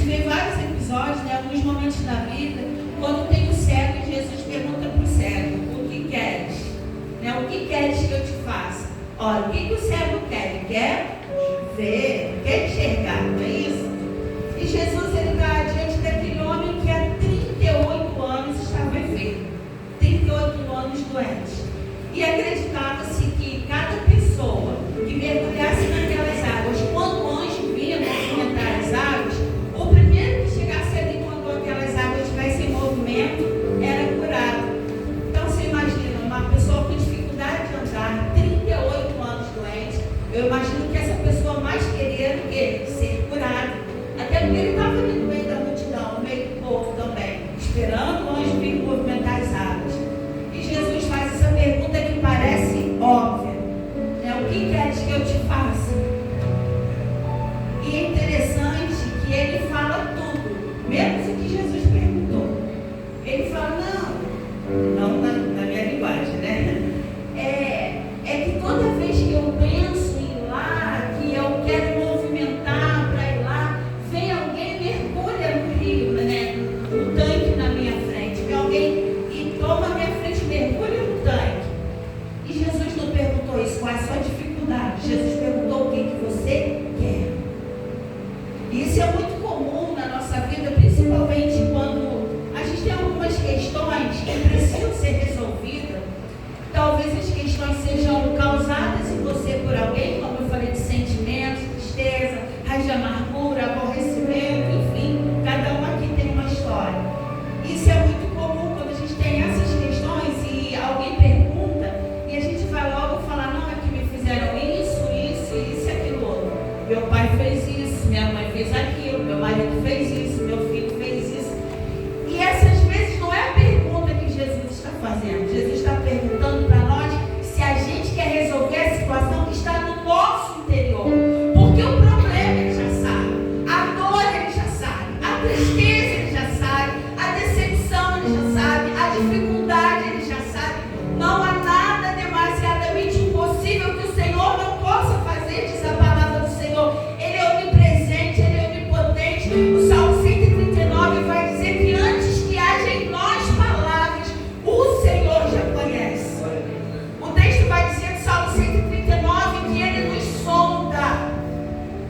vê vários episódios, né, alguns momentos da vida, quando tem o cego e Jesus pergunta para o cego: o que queres? Né, o que queres que eu te faça? Olha, o que o cego quer? Ele quer ver, quer enxergar, não é isso? E Jesus, ele está diante daquele homem que há 38 anos estava enfermo, 38 anos doente. E acreditava-se que cada pessoa que mergulhasse naquelas águas, quando o anjo vinha movimentar as águas, o primeiro que chegasse ali quando aquelas águas estivessem em movimento era curado. Então você imagina, uma pessoa com dificuldade de andar, 38 anos doente, eu imagino que essa pessoa mais queria do que ser curada. Até porque ele estava ali no meio da multidão, no meio do povo também, esperando o anjo vir movimentar as águas. E Jesus faz essa pergunta que parece óbvia, né? O que queres que eu te faça? E é interessante que ele fala tudo, menos o que Jesus perguntou. Ele fala, não na minha linguagem, né? É que toda vez que eu penso em ir lá, que eu quero movimentar para ir lá, vem alguém, mergulha no rio, né? No tanque na minha frente. Vem alguém e toma a minha frente, mergulha no tanque. E Jesus não perguntou isso, qual é a sua dificuldade? Jesus perguntou o que você quer. E isso é muito comum na nossa vida, principalmente quando a gente tem algumas questões que precisam ser resolvidas. Talvez as questões sejam causadas em você por alguém, como eu falei, de sentimentos, tristeza, raiz de amargura, aborrecimento, enfim, cada um aqui tem uma história. Isso é muito comum quando a gente tem essas questões e alguém pergunta e a gente vai logo falar, não, é que me fizeram isso e aquilo outro. Meu pai fez isso, minha mãe fez aquilo, meu marido fez isso, meu filho fez isso. E essas vezes não é a pergunta que Jesus está fazendo. Jesus está perguntando para nós se a gente quer resolver a situação que está no nosso interior. Porque o problema ele já sabe, a dor ele já sabe, a tristeza ele já sabe, a decepção ele já sabe, a dificuldade ele já sabe. Não há nada demasiadamente impossível que o Senhor não possa fazer, diz a palavra do Senhor. Ele é onipresente, ele é onipotente. O Salmo 139 vai dizer que antes que haja em nós palavras, o Senhor já conhece. O texto vai dizer no Salmo 139 que ele nos sonda,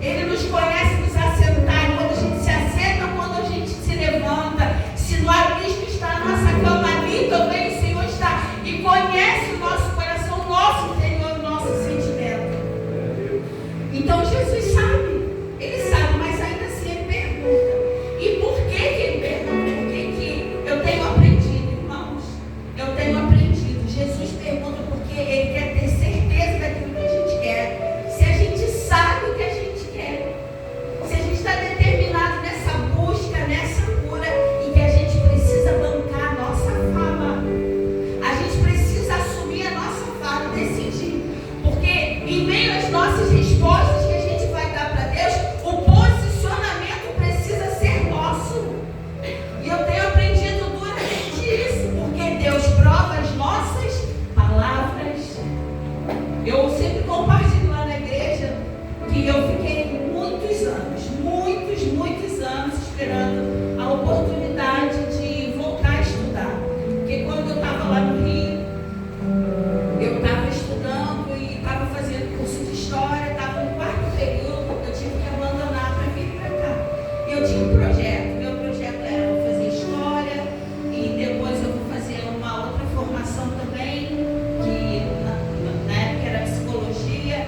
ele nos conhece nos assentar, quando a gente se assenta, quando a gente se levanta. Se no abismo está a nossa cama, ali também o Senhor está e conhece o nosso coração, o nosso interior, o nosso sentimento. Então Jesus sabe, ele sabe, mas ainda assim ele pergunta. E por que ele pergunta? Porque eu tenho aprendido, irmãos, eu tenho aprendido. Jesus pergunta porque ele quer ter certeza daquilo que a gente quer. Se a gente sabe o que a gente quer, se a gente está determinado nessa busca, nessa cura, e que a gente precisa bancar a nossa fala, a gente precisa assumir a nossa fala, decidir, porque em meio às nossas respostas que a gente vai dar para Deus, o posicionamento precisa ser nosso. E eu tenho aprendido duramente isso, porque Deus prova as nossas palavras. Eu sempre compartilho lá na igreja que eu fiquei muitos anos esperando a oportunidade de voltar a estudar. Porque quando eu estava lá no Rio, eu estava estudando e estava fazendo curso de história, estava no 4º período, eu tive que abandonar para vir para cá. E eu tinha um projeto, meu projeto era eu fazer história e depois eu vou fazer uma outra formação também, que na época era psicologia.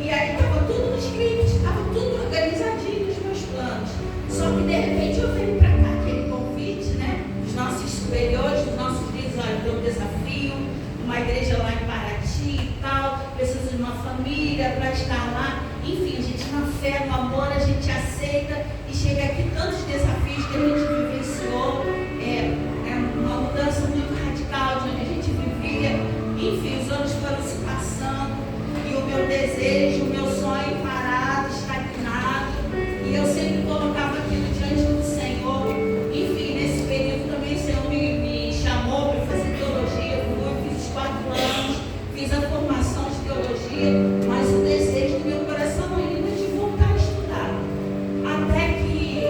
E aí estava tudo no script, estava tudo organizadinho nos meus planos. Só que de repente eu venho para cá, aquele convite, né, dos nossos superiores, dos nossos líderes, olha, tem um desafio, uma igreja lá em Paraty e tal, precisa de uma família para estar lá. Enfim, a gente na fé, no amor, a gente aceita e chega aqui tantos desafios que a gente vivenciou. É uma mudança muito radical de onde a gente vivia. Enfim, os anos foram se passando e o meu desejo, o meu sonho parado, estagnado, e eu sempre colocava aquilo diante do Senhor. Enfim, nesse período também o Senhor me chamou para fazer teologia. Eu fiz os 4 anos, fiz a formação de teologia, mas o desejo do meu coração ainda é de voltar a estudar. Até que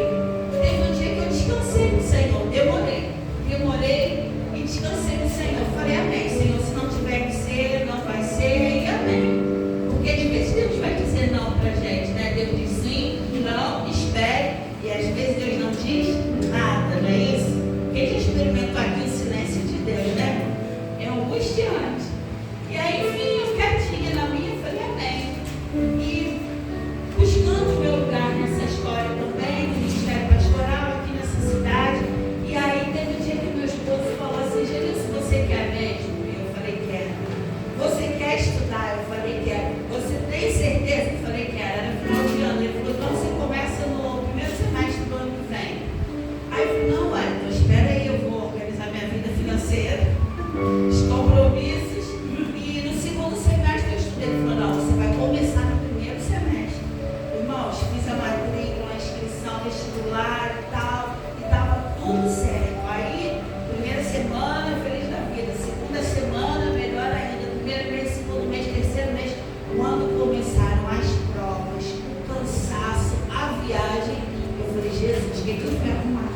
cheguei tudo bem arrumado.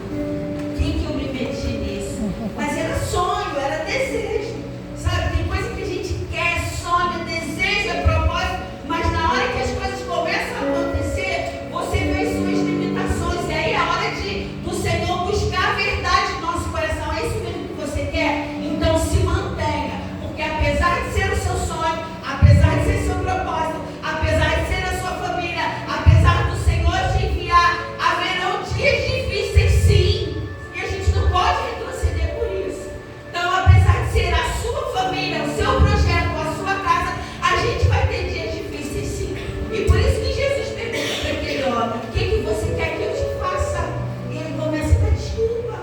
Quem que eu me meti nisso? Mas era sonho, era desejo. Sabe, tem coisa que a gente quer, sonha, deseja, propósito, mas na hora que as coisas começam a acontecer, você vê as suas limitações. E aí é a hora do Senhor buscar a verdade no nosso coração. É isso mesmo que você quer? Então se mantenha. Porque apesar de ser o seu sonho, apesar de ser seu propósito, apesar de ser a sua família, apesar do Senhor te enviar, haverão dias difíceis sim. E a gente não pode retroceder por isso. Então, apesar de ser a sua família, o seu projeto, a sua casa, a gente vai ter dias difíceis sim. E por isso que Jesus pergunta para aquele homem: o que você quer que eu te faça? E ele começa a dar desculpa.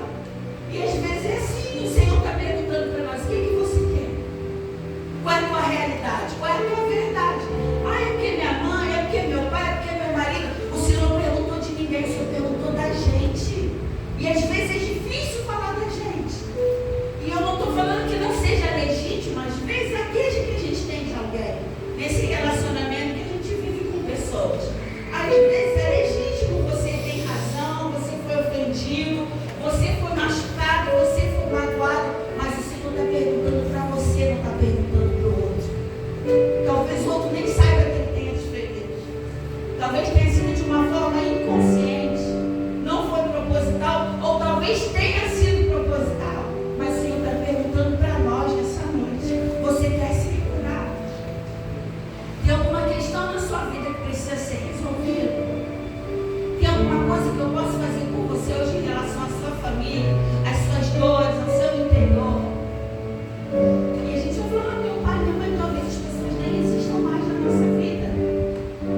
E às vezes é assim, o Senhor está perguntando para nós: o que você quer? Qual é a tua realidade? Qual é a tua verdade? Ah, é porque minha mãe, é porque meu pai, é porque meu marido. O Senhor não perguntou de ninguém, o Senhor perguntou da gente. E às vezes é difícil falar da gente. E eu não estou falando que não seja legítimo, às vezes a queixa que a gente tem de alguém, nesse relacionamento que a gente vive com pessoas. Às vezes é legítimo, você tem razão, você foi ofendido, você foi machucado, você foi magoado, mas o Senhor está perguntando para você, não está perguntando para o outro. Talvez o outro nem saiba que ele tenha te ferido. Talvez tenha sido de uma forma inconsciente, não foi proposital, ou talvez tenha sido proposital. Mas o Senhor está perguntando para nós nessa noite: você quer se curar? Tem alguma questão na sua vida que precisa ser resolvida? Tem alguma coisa que eu posso fazer por você hoje em relação à sua família, às suas dores, ao seu interior? E a gente vai falar: meu pai, minha mãe, talvez as pessoas nem existam mais na nossa vida.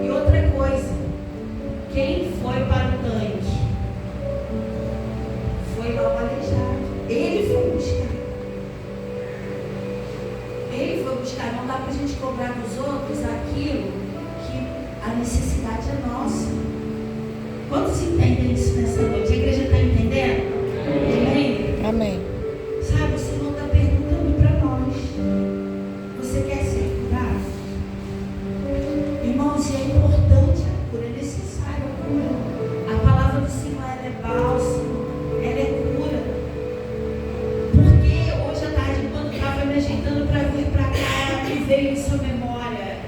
E outra coisa, quem foi para o tanque foi lá o aleijado. Ele foi buscar. Ele foi buscar. Não dá para a gente cobrar dos outros aquilo que a necessidade é nossa. Quantos entendem isso nessa noite? A igreja está entendendo? Amém? Amém. Sabe, o Senhor está perguntando para nós: você quer ser curado? Irmãos, e é importante a cura, é necessária a cura. A palavra do Senhor, ela é bálsamo, ela é cura. Porque hoje à tarde, quando estava me ajeitando para vir para cá, me veio isso à memória.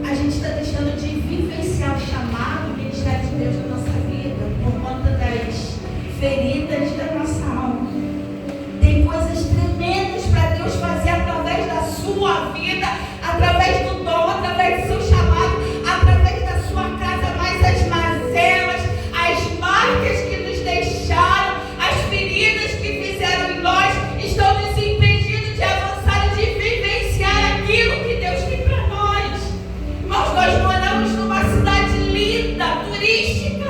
A gente está deixando de vivenciar o chamado, o ministério de Deus na nossa vida, por conta das feridas da nossa alma. Tem coisas tremendas para Deus fazer através da sua vida, através do dom, através do seu chamado, através da sua casa, mas as mazelas, as marcas que nos deixaram, as feridas que fizeram em nós, estão nos impedindo de avançar e de vivenciar aquilo que Deus tem para nós. Irmãos, nós moramos numa cidade linda, turística.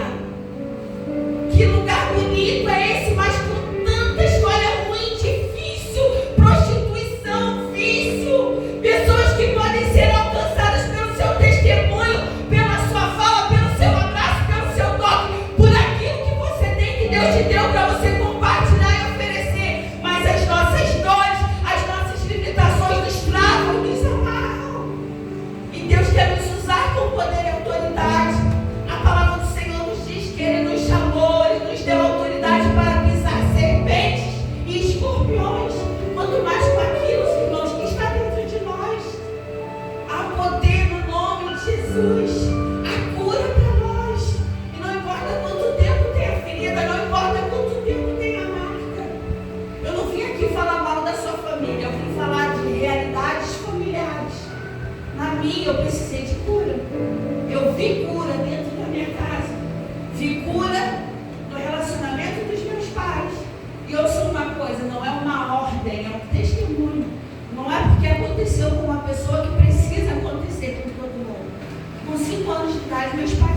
Que lugar bonito é esse, mas com tanta história ruim, difícil, prostituição, vício, pessoas que podem ser alcançadas pelo seu testemunho, pela sua fala, pelo seu abraço, pelo seu toque, por aquilo que você tem, que Deus te deu para você compartilhar e oferecer. Mas as nossas dores, as nossas limitações nos travam, nos amarram. E Deus quer nos usar com poder e autoridade. A palavra do Senhor nos diz que Ele nos chamou, Ele nos deu autoridade para pisar serpentes e escorpiões. Quanto mais com aquilo, irmãos, que está dentro de nós. Há poder no nome de Jesus. A cura para nós. E não importa quanto tempo tem a ferida, não importa quanto tempo tem a marca. Eu não vim aqui falar mal da sua família, eu vim falar de realidades familiares. Na minha, eu precisei de cura. Eu vi cura dentro da minha casa. Vi cura no relacionamento dos meus pais. E eu sou uma coisa, não é uma ordem, é um testemunho. Não é porque aconteceu com uma pessoa que precisa acontecer com todo mundo. Com 5 anos de idade, meus pais